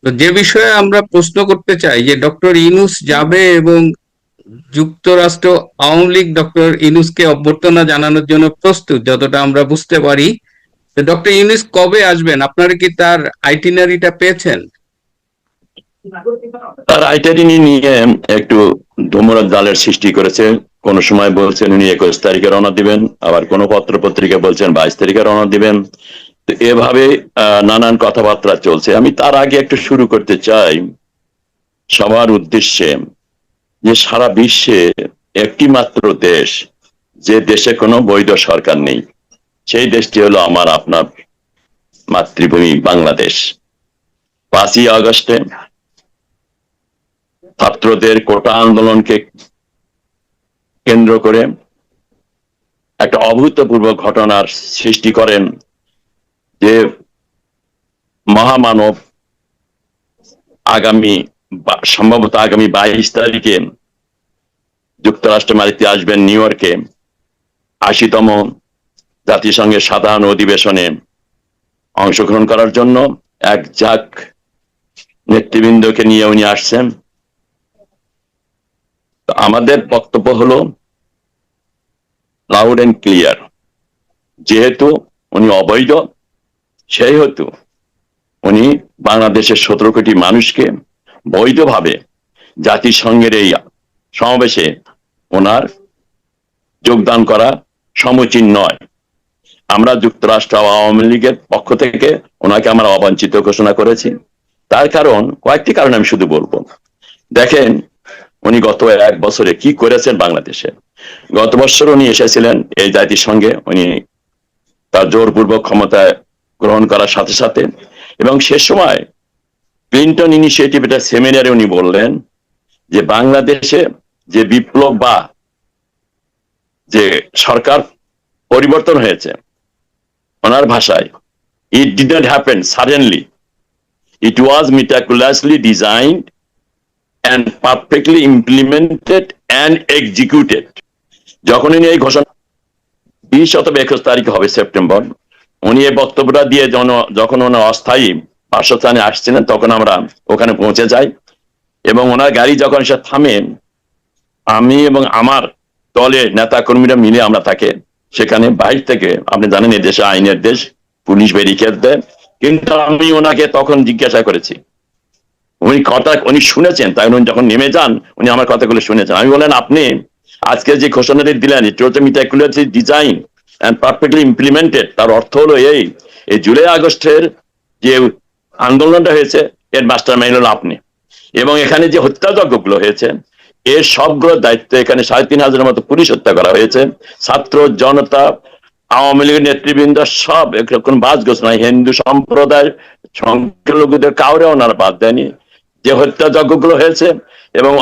তো যে বিষয়ে আমরা প্রশ্ন করতে চাই যে ডক্টর ইউনূস যাবে এবং যুক্তরাষ্ট্র আওয়ামী লীগ ডক্টর ইউনূসকে অভ্যর্থনা জানানোর জন্য প্রস্তুত, যতটা আমরা বুঝতে পারি। তো ডক্টর ইউনূস কবে আসবেন, আপনারা কি তার আইটিনারিটা পেয়েছেন? তার আইটারিনি নিয়ে একটু ধুমরা জালের সৃষ্টি করেছে। কোন সময় বলছেন উনি 21 তারিখে রওনা দিবেন, আবার কোন পত্র পত্রিকা বলছেন 22 তারিখে রওনা দিবেন। তো এভাবে নানান কথাবার্তা চলছে। আমি তার আগে একটু শুরু করতে চাই সবার উদ্দেশ্যে যে সারা বিশ্বে একটি মাত্র দেশ, যে দেশে কোনো বৈধ সরকার নেই, সেই দেশটি হলো আমার আপনার মাতৃভূমি বাংলাদেশ। 5ই আগস্টে ছাত্রদের কোটা আন্দোলনকে কেন্দ্র করে একটা অভূতপূর্ব ঘটনার সৃষ্টি করেন যে মহামানব সম্ভবত আগামী 22 তারিখে যুক্তরাষ্ট্র মাটিতে আসবেন, নিউ ইয়র্কে 80তম জাতিসংঘের সাধারণ অধিবেশনে অংশগ্রহণ করার জন্য এক ঝাঁক নেতৃবৃন্দকে নিয়ে উনি আসছেন। আমাদের বক্তব্য হলো লাউড এন্ড ক্লিয়ার, যেহেতু উনি অবৈধ, সেহেতু উনি বাংলাদেশের 17 কোটি মানুষকে বৈধভাবে জাতিসংঘের এই সমাবেশে ওনার যোগদান করা সমীচীন নয়। আমরা যুক্তরাষ্ট্র আওয়ামী লীগের পক্ষ থেকে ওনাকে আমরা অবাঞ্ছিত ঘোষণা করেছি। তার কারণ, কয়েকটি কারণ আমি শুধু বলবো। দেখেন, উনি গত 1 বছরে কি করেছেন বাংলাদেশে। গত বছর উনি এসেছিলেন এই জাতিসংঘে, উনি তার জোরপূর্বক ক্ষমতায় গ্রহণ করার সাথে সাথে, এবং সে সময় ক্লিন্টন ইনিশিয়েটিভ এটা সেমিনারে উনি বললেন যে বাংলাদেশে যে বিপ্লব বা যে সরকার পরিবর্তন হয়েছে, ওনার ভাষায়, it did not happen suddenly, it was meticulously designed and perfectly implemented and executed। যখন উনি এই ঘোষণা 20 অথবা 21 তারিখ হবে সেপ্টেম্বর, উনি এই বক্তব্যটা দিয়ে যখন ওনার অস্থায়ী বাসস্থানে আসছিলেন, তখন আমরা ওখানে পৌঁছে যাই এবং ওনার গাড়ি যখন সে থামে, আমি এবং আমার দলের নেতা কর্মীরা মিলে আমরা তাকে সেখানে বাইরে থেকে, আপনি জানেন এই দেশে আইনের দেশ, পুলিশ ব্যারিকেড দেয়, কিন্তু আমি ওনাকে তখন জিজ্ঞাসা করেছি, উনি শুনেছেন, তাই উনি যখন নেমে যান উনি আমার কথাগুলো শুনেছেন। আমি বললেন, আপনি আজকে যে ঘোষণাটি দিলেন, ইট ওয়াজ meticulously designed and perfectly implemented, তার অর্থ হলো এই জুলাই আগস্টের যে আন্দোলনটা হয়েছে এর মাস্টার মাইন্ড হলো আপনি, এবং এখানে যে হত্যাযজ্ঞগুলো হয়েছে এর সবগুলোর দায়িত্ব, এখানে 3500-এর মতো পুলিশ হত্যা করা হয়েছে, ছাত্র জনতা, আওয়ামী লীগের নেতৃবৃন্দ সব, কোন বাদ গোছ নয়, হিন্দু সম্প্রদায়ের সংখ্যালঘুদের কাউরে ওনারা বাদ দেয়নি। যে হত্যাযজ্ঞগুলো হয়েছে এবং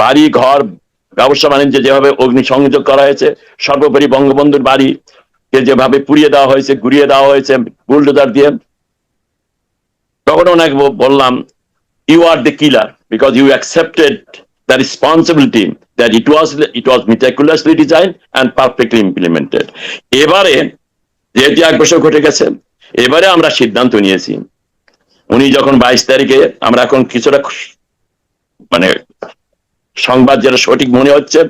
বাড়ি ঘর ব্যবসা বাণিজ্য যেভাবে অগ্নিসংযোগ করা হয়েছে, সর্বোপরি বঙ্গবন্ধুর বাড়িকে যেভাবে পুড়িয়ে দেওয়া হয়েছে, গুড়িয়ে দেওয়া হয়েছে বুলডোজার দিয়ে, তখন ওনাকে বললাম, you are the killer because you accepted the responsibility that it was meticulously designed and perfectly implemented। এবারে যেহেতু 1 বছর ঘটে গেছে, এবারে আমরা সিদ্ধান্ত নিয়েছি, উনি যখন 22 তারিখে, আমরা এখন কিছুটা মানে সংবাদ যেটা সঠিক মনে হচ্ছে,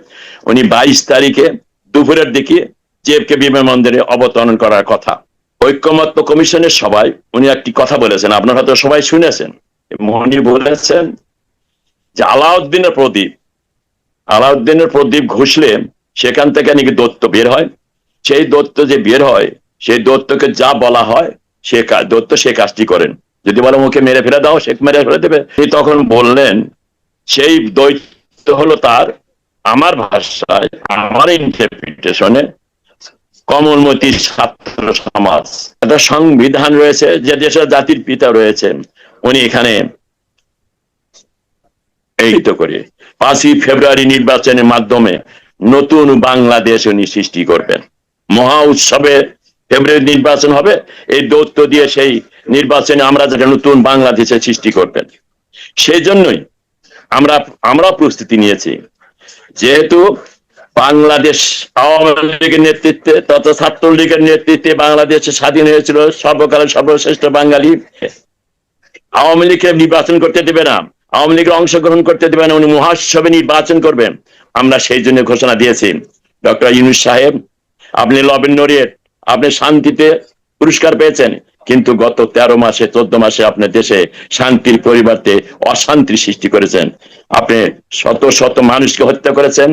উনি 22 তারিখে দুপুরের দিকে জেএফকে বিমানবন্দরে অবতরণ করার কথা। ঐক্যমত্য কমিশনের সবাই উনি একটি কথা বলেছেন, আপনারা হয়তো সবাই শুনেছেন। উনি বলেছেন যে আলাউদ্দিনের প্রদীপ ঘষলে সেখান থেকে নাকি দৈত্য বের হয়, সেই দৈত্য যে বের হয়, সেই দৈত্যকে যা বলা হয় সে দৈত্য সে কাজটি করেন। যদি বলো মুখে মেরে ফেলে দাও, সে মেরে ফেলে দেবে। তিনি তখন বললেন সেই দৈত্য হলো তার, আমার ভাষায়, আমার ইন্টারপ্রিটেশনে, কমলমতি ছাত্র সমাজ। একটা সংবিধান রয়েছে, যে দেশের জাতির পিতা রয়েছেন, উনি এখানে এই তো করে 5ই ফেব্রুয়ারি নির্বাচনের মাধ্যমে নতুন বাংলাদেশ উনি সৃষ্টি করবেন। মহা উৎসবে ফেব্রুয়ারি নির্বাচন হবে, এই দৌত্য দিয়ে সেই নির্বাচনে আমরা যেটা নতুন বাংলাদেশের সৃষ্টি করবেন। সেই জন্যই আমরা প্রস্তুতি নিয়েছি, যেহেতু বাংলাদেশ আওয়ামী লীগের নেতৃত্বে তথা ছাত্রলীগের নেতৃত্বে বাংলাদেশে স্বাধীন হয়েছিল সর্বকালের সর্বশ্রেষ্ঠ বাঙালি আওয়ামী লীগকে নির্বাচন করতে দেবে না, আওয়ামী লীগের অংশগ্রহণ করতে দেবে না, উনি মহাসভে নির্বাচন করবেন। আমরা সেই জন্য ঘোষণা দিয়েছি, ডক্টর ইউনূস সাহেব, আপনি লবেন নড়িয়ে আপনি শান্তিতে পুরস্কার পেয়েছেন, কিন্তু গত 13 মাসে 14 মাসে আপনার দেশে শান্তির পরিবর্তে অশান্তির সৃষ্টি করেছেন। আপনি শত শত মানুষকে হত্যা করেছেন।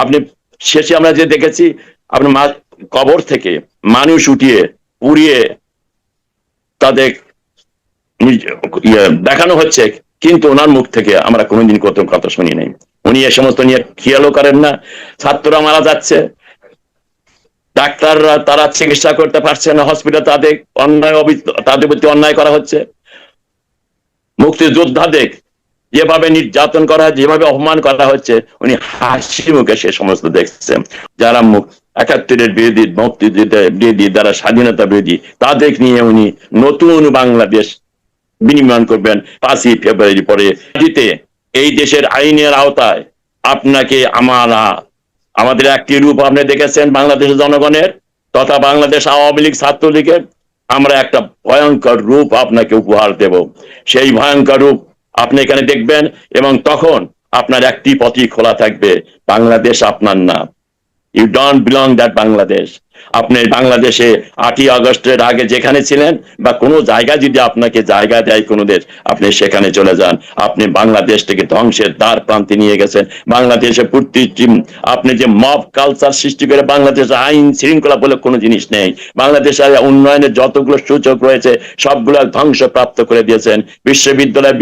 আপনি শেষে আমরা যে দেখেছি, আপনার কবর থেকে মানুষ উঠিয়ে পুড়িয়ে তাদের দেখানো হচ্ছে, কিন্তু ওনার মুখ থেকে আমরা কোনোদিন কত কথা শুনি নাই। উনি এ সমস্ত নিয়ে খেয়ালও করেন না। ছাত্ররা মারা যাচ্ছে, ডাক্তাররা তারা চিকিৎসা করতে পারছে না, হসপিটাল তাদের তাদের প্রতি অন্যায় করা হচ্ছে। মুক্তিযোদ্ধাদের যেভাবে নির্যাতন করা হয়, যেভাবে অপমান করা হচ্ছে, উনি হাসি মুখে সে সমস্ত দেখছেন। যারা 71-এর বিরোধী, মুক্তিযুদ্ধের বিরোধী, যারা স্বাধীনতা বিরোধী, তাদের নিয়ে উনি নতুন বাংলাদেশ বিনির্মাণ করবেন 5ই ফেব্রুয়ারি পরে। এই দেশের আইনের আওতায় আপনাকে আমাদের একটি রূপ আপনি দেখেছেন বাংলাদেশের জনগণের তথা বাংলাদেশ আওয়ামী লীগ ছাত্রলীগের। আমরা একটা ভয়ঙ্কর রূপ আপনাকে উপহার দেব। সেই ভয়ঙ্কর রূপ আপনি এখানে দেখবেন, এবং তখন আপনার একটি পথই খোলা থাকবে, বাংলাদেশ আপনার না। You don't belong that Bangladesh. আপনি বাংলাদেশে 8ই আগস্টের আগে যেখানে ছিলেন, বা কোনো জায়গায় যদি আপনাকে জায়গা দেয় কোনো দেশ, আপনি সেখানে চলে যান। আপনি বাংলাদেশ থেকে ধ্বংসের দ্বার প্রান্তে নিয়ে গেছেন। বাংলাদেশে আপনি যে মব কালচার সৃষ্টি করে, বাংলাদেশে আইন শৃঙ্খলা বলে কোনো জিনিস নেই। বাংলাদেশের উন্নয়নের যতগুলো সূচক রয়েছে সবগুলো ধ্বংসপ্রাপ্ত করে দিয়েছেন। বিশ্ববিদ্যালয়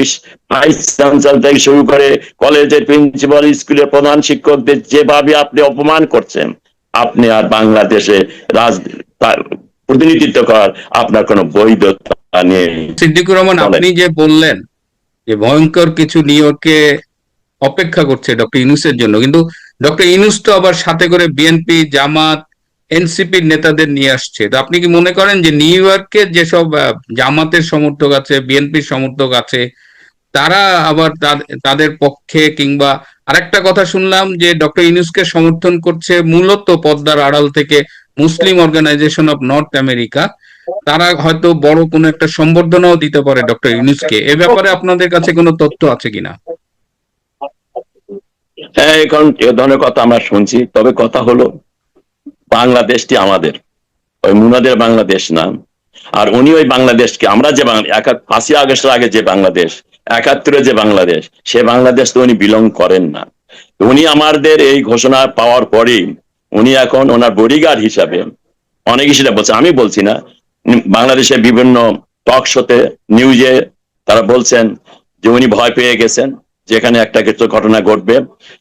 ভাইস চ্যান্সেলর থেকে শুরু করে কলেজের প্রিন্সিপাল, স্কুলের প্রধান শিক্ষকদের যেভাবে আপনি অপমান করছেন, আপনি আর বাংলাদেশে প্রতিনিধিত্ব করার আপনার কোনো বৈধতা নেই। সিদ্দিকুর রহমান, আপনি যে বললেন যে ভয়ঙ্কর কিছু নিউ ইয়র্কে অপেক্ষা করছে ডক্টর ইউনূসের জন্য, কিন্তু ডক্টর ইউনূস তো আবার সাথে করে বিএনপি, জামাত, এনসিপির নেতাদের নিয়ে আসছে। তো আপনি কি মনে করেন যে নিউ ইয়র্কে যেসব জামাতের সমর্থক আছে, বিএনপির সমর্থক আছে, তারা আবার তাদের পক্ষে, কিংবা আরেকটা কথা শুনলাম যে ডক্টর ইউনূসকে সমর্থন করছে মূলত পদ্মার আড়াল থেকে মুসলিম অর্গানাইজেশন অফ নর্থ আমেরিকা, তারা হয়তো বড় কোনো একটা সম্বর্ধনাও দিতে পারে ডক্টর ইউনূসকে। এ ব্যাপারে আপনাদের কাছে কোনো তথ্য আছে কিনা? হ্যাঁ, এখন এ ধরনের কথা আমরা শুনছি, তবে কথা হলো বাংলাদেশটি আমাদের, ওই মুনাদের বাংলাদেশ না। আর উনি ওই বাংলাদেশকে, আমরা যে 5ই আগস্টের আগে যে বাংলাদেশ, 71-এ যে বাংলাদেশ, সে বাংলাদেশ তো উনি বিলং করেন না। উনি আমাদের এই ঘোষণা পাওয়ার পরেই উনি এখন ওনার বডিগার্ড হিসাবে, অনেকে সেটা বলছে, আমি বলছি না, বাংলাদেশের বিভিন্ন টক শোতে, নিউজে তারা বলছেন যে উনি ভয় পেয়ে গেছেন, যেখানে একটা কিছু ঘটনা ঘটবে,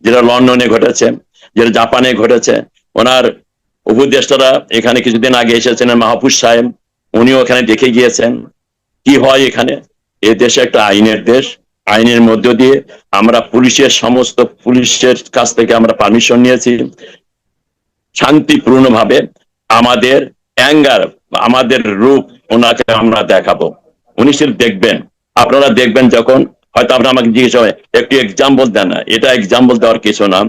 যেটা লন্ডনে ঘটেছে, যেটা জাপানে ঘটেছে। ওনার উপদেষ্টারা এখানে কিছুদিন আগে এসেছেন, মাহফুজ সাহেব, উনিও এখানে দেখে গিয়েছেন কি হয় এখানে। এ দেশে একটা আইনের দেশ, আইনের মধ্য দিয়ে আমরা পুলিশের কাছ থেকে আমরা পারমিশন নিয়েছি শান্তিপূর্ণভাবে আমাদের অ্যাঙ্গার, আমাদের রূপ ওনাকে আমরা দেখাবো। উনি শুধু দেখবেন, আপনারা দেখবেন যখন, হয়তো আপনারা আমাকে জিজ্ঞেস করেন একটু এক্সাম্পল দেন না, এটা এক্সাম্পল দেওয়ার কিছু না।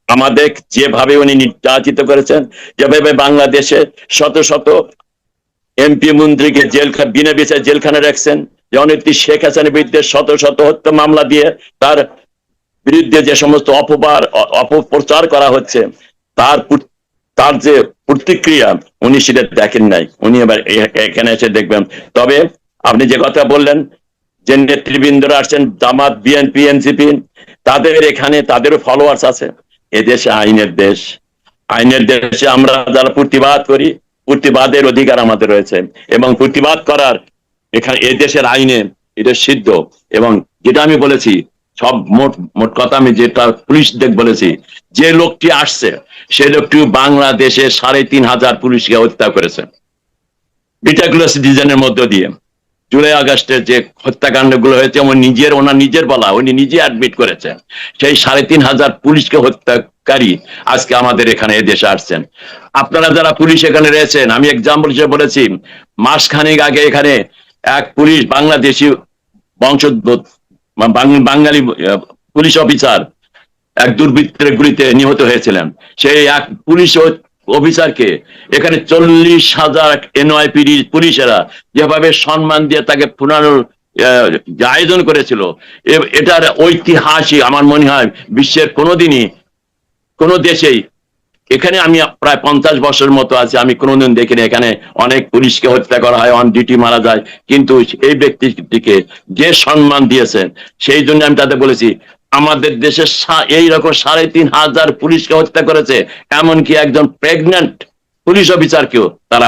আমাদের যেভাবে উনি নির্যাতিত করেছেন, যেভাবে বাংলাদেশে শত শত এমপি মন্ত্রীকে বিনা বিচারে জেলখানে রাখছেন, জননেত্রী শেখ হাসিনার বিরুদ্ধে শত শত হত্যা মামলা দিয়ে তার বিরুদ্ধে যে সমস্ত অপপ্রচার করা হচ্ছে, তার যে প্রতিক্রিয়া উনি সেটা দেখেন নাই। উনি এবার এখানে এসে দেখবেন। তবে আপনি যে কথা বললেন যে নেতৃবৃন্দরা আসছেন, জামাত, বিএনপি, এনসিপি, তাদের এখানে তাদেরও ফলোয়ার্স আছে। এদেশে আইনের দেশ, আইনের দেশে আমরা যারা প্রতিবাদ করি, প্রতিবাদের অধিকার আমাদের রয়েছে, এবং প্রতিবাদ করার এখানে এদেশের আইনে এটা সিদ্ধ। এবং যেটা আমি বলেছি, সব মোট কথা আমি যেটা পুলিশ বলেছি, যে লোকটি আসছে সে লোকটি বাংলাদেশে 3,500 পুলিশকে হত্যা করেছে রিটাকুলাস ডিজাইনের মধ্য দিয়ে। জুলাই আগস্টের যে হত্যাকাণ্ড গুলো হয়েছে, ওনার নিজের বলা, উনি নিজে অ্যাডমিট করেছেন, সেই 3,500 পুলিশকে হত্যাকারী আজকে আমাদের এখানে এদেশে আসছেন। আপনারা যারা পুলিশ এখানে রয়েছেন, আমি এক্সাম্পল হিসেবে বলেছি, মাসখানেক আগে এখানে এক পুলিশ বাংলাদেশি বংশোদ্ভূত বাঙালি পুলিশ অফিসার এক দুর্বৃত্তের গুলিতে নিহত হয়েছিলেন। সেই এক পুলিশ অফিসারকে এখানে 40,000 এনওয়াইপিডি পুলিশেরা যেভাবে সম্মান দিয়ে তাকে যে আয়োজন করেছিল, এটার ঐতিহাসিক আমার মনে হয় বিশ্বের কোনো দেশেই, এখানে আমি প্রায় 50 বছর মতো আছি, আমি কোনোদিন দেখিনি এখানে অনেক পুলিশকে হত্যা করা হয়, অন ডিউটি মারা যায়, কিন্তু এই ব্যক্তিটিকে যে সম্মান দিয়েছেন সেই জন্য আমি তাদের বলেছি, আমাদের দেশে এইরকম 3500 পুলিশকে হত্যা করেছে, এমনকি একজন প্রেগন্যান্ট পুলিশ অফিসারকেও তারা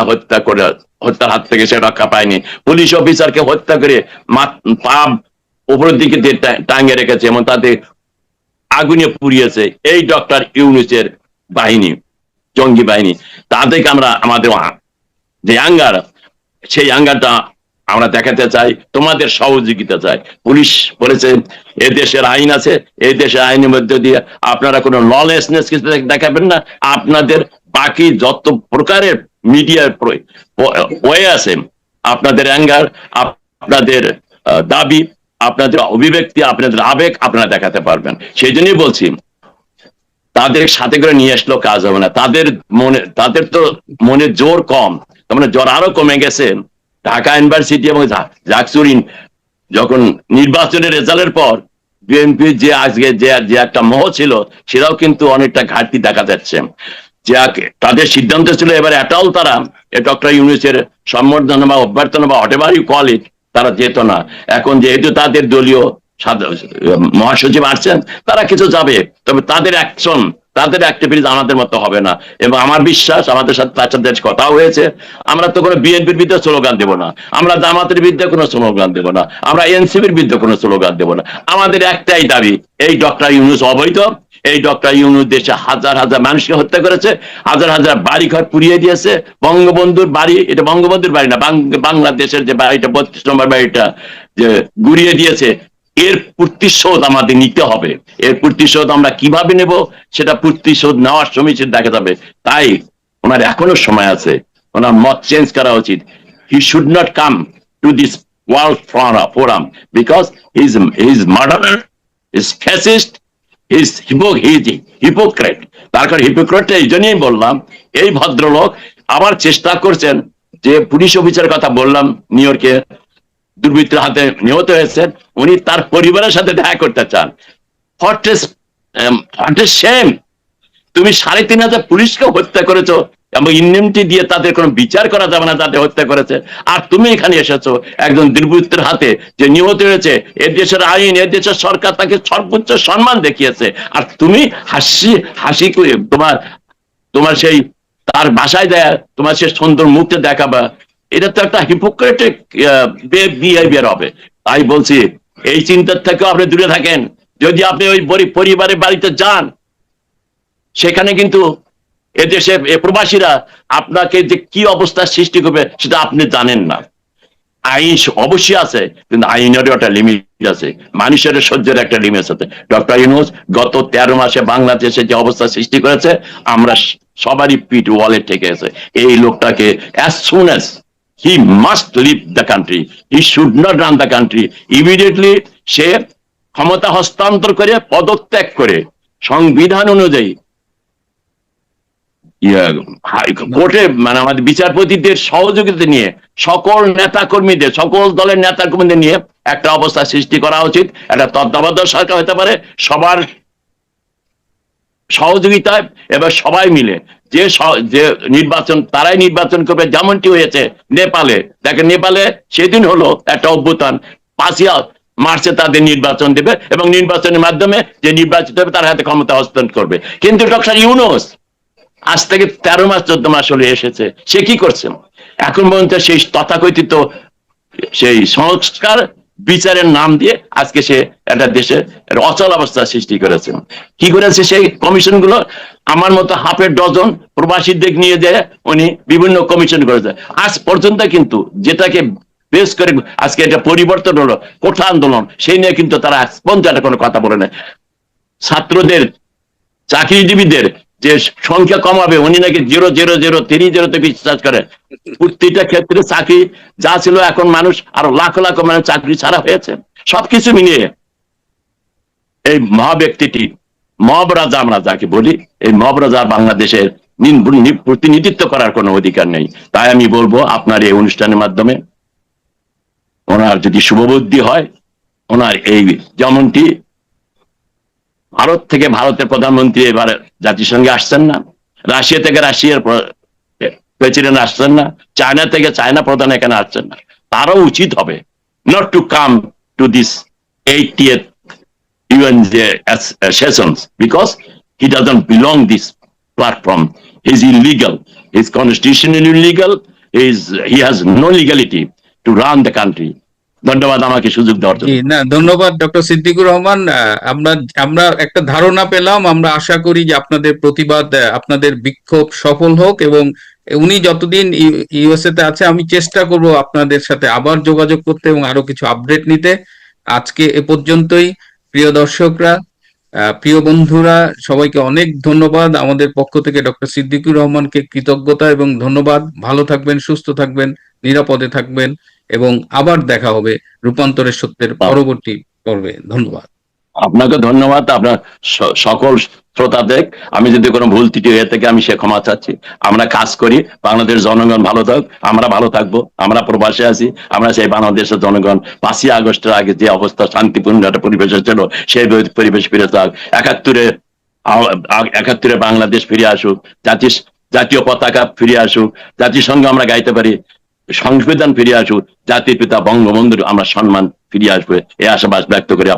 হত্যার হাত থেকে সে রক্ষা পায়নি। পুলিশ অফিসারকে হত্যা করে পা উপরের দিকে টাঙিয়ে রেখেছে এবং তাদের আগুনে পুড়িয়েছে এই ডক্টর ইউনূসের বাহিনী, জঙ্গি বাহিনী। তাদেরকে আমরা আমাদের যে অ্যাঙ্গার, সেই অ্যাঙ্গারটা আমরা দেখাতে চাই, তোমাদের সহযোগিতা চাই। পুলিশ বলেছে এ দেশের আইন আছে, এই দেশের আইনের মধ্যে দিয়ে আপনারা কোনো ললেসনেস কিছু দেখাবেন না, আপনাদের বাকি যত প্রকারের মিডিয়ার ওয়ে আছে, আপনাদের অ্যাঙ্গার, আপনাদের দাবি, আপনাদের অভিব্যক্তি, আপনাদের আবেগ আপনারা দেখাতে পারবেন। সেই জন্যই বলছি তাদের সাথে করে নিয়ে আসলো কাজ হবে না, তাদের তো মনে জোর কম, তার মানে জোর আরো কমে গেছে। ঢাকা ইউনিভার্সিটি এবং জাকসুরিন যখন নির্বাচনের রেজাল্টের পর বিএনপি যে আজকে যে একটা মোহ ছিল, সেটাও কিন্তু অনেকটা ঘাটতি দেখা যাচ্ছে। যে তাদের সিদ্ধান্ত ছিল এবার এটাও তারা ডক্টর ইউনূসের সম্বর্ধনা বা অভ্যর্থনা বা হোয়াটএভার ইউ কল ইট তারা যেত না। এখন যেহেতু তাদের দলীয় মহাসচিব আসছেন, তারা কিছু যাবে, তবে তাদের অ্যাকশন, তাদের অ্যাক্টিভিটিস আমাদের মতো হবে না। এবং আমার বিশ্বাস আমাদের সাথে তার সাথে কথাও হয়েছে, আমরা তো কোনো বিএনপির বিরুদ্ধে স্লোগান দেবো না, আমরা জামাতের বিরুদ্ধে কোনো স্লোগান দেবো না, আমরা এনসিপির বিরুদ্ধে কোনো স্লোগান দেবো না। আমাদের একটাই দাবি, এই ডক্টর ইউনূস অবৈধ, এই ডক্টর ইউনূস দেশে হাজার হাজার মানুষকে হত্যা করেছে, হাজার হাজার বাড়িঘর পুড়িয়ে দিয়েছে, বঙ্গবন্ধুর বাড়ি, এটা বঙ্গবন্ধুর বাড়ি না, বাংলাদেশের যে বাড়িটা 32 নম্বর বাড়িটা যে গুড়িয়ে দিয়েছে, এর প্রতিশোধ আমাদের নিতে হবে। এর প্রতিশোধ আমরা কিভাবে নেব, সেটা প্রতিশোধ নেওয়ার সময় সেটা দেখা যাবে। তাই ওনার এখনো সময় আছে, ওনার মত চেঞ্জ করা উচিত। He should not come to this world forum because he is murderer, he is fascist, he is hypocrite. তার কারণ হিপোক্রেটটা এই জন্যই বললাম, এই ভদ্রলোক আবার চেষ্টা করছেন, যে পুলিশ অফিসারের কথা বললাম নিউ ইয়র্কে দুর্বৃত্তের হাতে নিহত হয়েছেন, উনি তার পরিবারের সাথে দেখা করতে চান। What a shame! তুমি 3500 পুলিশকে হত্যা করেছো এবং ইনডিমনিটি দিয়ে তাদের কোনো বিচার করা যাবে না যাদের হত্যা করেছে, আর তুমি এখানে এসেছো একজন দুর্বৃত্তের হাতে যে নিহত হয়েছে, এ দেশের আইন, এ দেশের সরকার তাকে সর্বোচ্চ সম্মান দেখিয়েছে, আর তুমি হাসি করে তোমার সেই তার বাসায় দেয়া তোমার সে সুন্দর মুখটা দেখাবা, এটা তো একটা হিপোক্রেটিক বিহেভিয়ার হবে। তাই বলছি এই চিন্তার থেকেও আপনি দূরে থাকেন। যদি আপনি ওই পরিবারের বাড়িতে যান, সেখানে কিন্তু এদেশে প্রবাসীরা আপনাকে যে কি অবস্থা সৃষ্টি করবে সেটা আপনি জানেন না। আইন অবশ্যই আছে, কিন্তু আইনেরও একটা লিমিট আছে, মানুষের সহ্যের একটা লিমিট আছে। ডক্টর ইউনূস গত 13 মাসে বাংলাদেশে যে অবস্থা সৃষ্টি করেছে, আমরা সবারই পিঠ ওয়ালে ঠেকে আছে। এই লোকটাকে as soon as he must leave the country, he should not run the country immediately, সে ক্ষমতা হস্তান্তর করে পদত্যাগ করে সংবিধান অনুযায়ী কোর্টে, মানে আমাদের বিচারপতিদের সহযোগিতা নিয়ে সকল নেতা কর্মীদের, সকল দলের নেতা কর্মীদের নিয়ে একটা অবস্থা সৃষ্টি করা উচিত। একটা তত্ত্বাবধায়ক সরকার হতে পারে, সবার সহযোগিতায় এবং সবাই মিলে যে নির্বাচন তারাই নির্বাচন করবে, যেমনটি হয়েছে নেপালে। দেখেন নেপালে সেদিন হলো একটা অভ্যুত্থান, 5ই মার্চে তাদের নির্বাচন দেবে এবং নির্বাচনের মাধ্যমে যে নির্বাচিত হবে তার হাতে ক্ষমতা হস্তান্তর করবে। কিন্তু ডক্টর ইউনূস আজ থেকে 13 মাস 14 মাস হলে এসেছে, সে কি করছে এখন পর্যন্ত? সেই তথাকথিত সেই সংস্কার বিচারের নাম দিয়ে আজকে সে একটা দেশে অচল অবস্থা সৃষ্টি করেছে। কি করেছে সেই কমিশন গুলো? আমার মতো হাফের ডজন প্রবাসীদের নিয়ে যায় উনি বিভিন্ন কমিশন করেছে। আজ পর্যন্ত কিন্তু যেটাকে বেশ করে আজকে এটা পরিবর্তন হলো কোঠা আন্দোলন, সেই নিয়ে কিন্তু তারা পঞ্চায়েতে কোনো কথা বলে না। ছাত্রদের, চাকরিজীবীদের যে সংখ্যা কমাবে, উনি নাকি 0.003 বিশ্বাস করেন। প্রতিটা ক্ষেত্রে চাকরি যা ছিল, এখন মানুষ আরো লাখ লাখ মানুষ চাকরি ছাড়া হয়েছে। সবকিছু মিলিয়ে এই মহাব্যক্তিটি, মব রাজা আমরা যাকে বলি, এই মব রাজা বাংলাদেশের প্রতিনিধিত্ব করার কোনো অধিকার নেই। তাই আমি বলবো আপনার এই অনুষ্ঠানের মাধ্যমে ওনার যদি শুভবুদ্ধি হয়, ওনার এই যেমনটি ভারত থেকে ভারতের প্রধানমন্ত্রী এবার জাতিসংঘে আসছেন না, রাশিয়া থেকে রাশিয়ার প্রেসিডেন্ট আসছেন না, চায়না থেকে চায়না প্রধান এখানে আসছেন না, তারও উচিত হবে not to come to this 80th UN sessions because he doesn't belong this platform. He's illegal. He's constitutionally illegal. He has no legality to run the country. ধন্যবাদ আমাকে সুযোগ দেওয়ার জি, জন্য। না, ধন্যবাদ ডক্টর সিদ্দিকুর রহমান। আমরা আমরা একটা ধারণা পেলাম। আমরা আশা করি যে আপনাদের প্রতিবাদ, আপনাদের বিক্ষোভ সফল হোক, এবং উনি যতদিন ইউএসএ তে আছে আমি চেষ্টা করব আপনাদের সাথে আবার যোগাযোগ করতে এবং আরো কিছু আপডেট নিতে। আজকে এ পর্যন্তই। প্রিয় দর্শকরা, প্রিয় বন্ধুরা, সবাইকে অনেক ধন্যবাদ। আমাদের পক্ষ থেকে ডক্টর সিদ্দিকুর রহমানকে কৃতজ্ঞতা এবং ধন্যবাদ। ভালো থাকবেন, সুস্থ থাকবেন, নিরাপদে থাকবেন, এবং আবার দেখা হবে রূপান্তরের সত্যের পরবর্তী পর্বে। ধন্যবাদ। আপনাকে ধন্যবাদ। আপনার সকল শ্রোতাদের আমি যদি কোনো ভুল ত্রুটি হয়ে থাকে আমি সে ক্ষমা চাচ্ছি। আমরা কাজ করি, বাংলাদেশ জনগণ ভালো থাক, আমরা ভালো থাকবো। আমরা প্রবাসে আছি, আমরা সেই বাংলাদেশের জনগণ 5ই আগস্টের আগে যে অবস্থা শান্তিপূর্ণ একটা পরিবেশ ছিল সেই পরিবেশ ফিরে থাক। 71-এ বাংলাদেশ ফিরে আসুক, জাতীয় পতাকা ফিরে আসুক, জাতিসংঘ আমরা গাইতে পারি, সংবিধান ফিরে আসুক, জাতির পিতা বঙ্গবন্ধুর আমরা সম্মান ফিরে আসবে, এই আশাবাদ ব্যক্ত করি।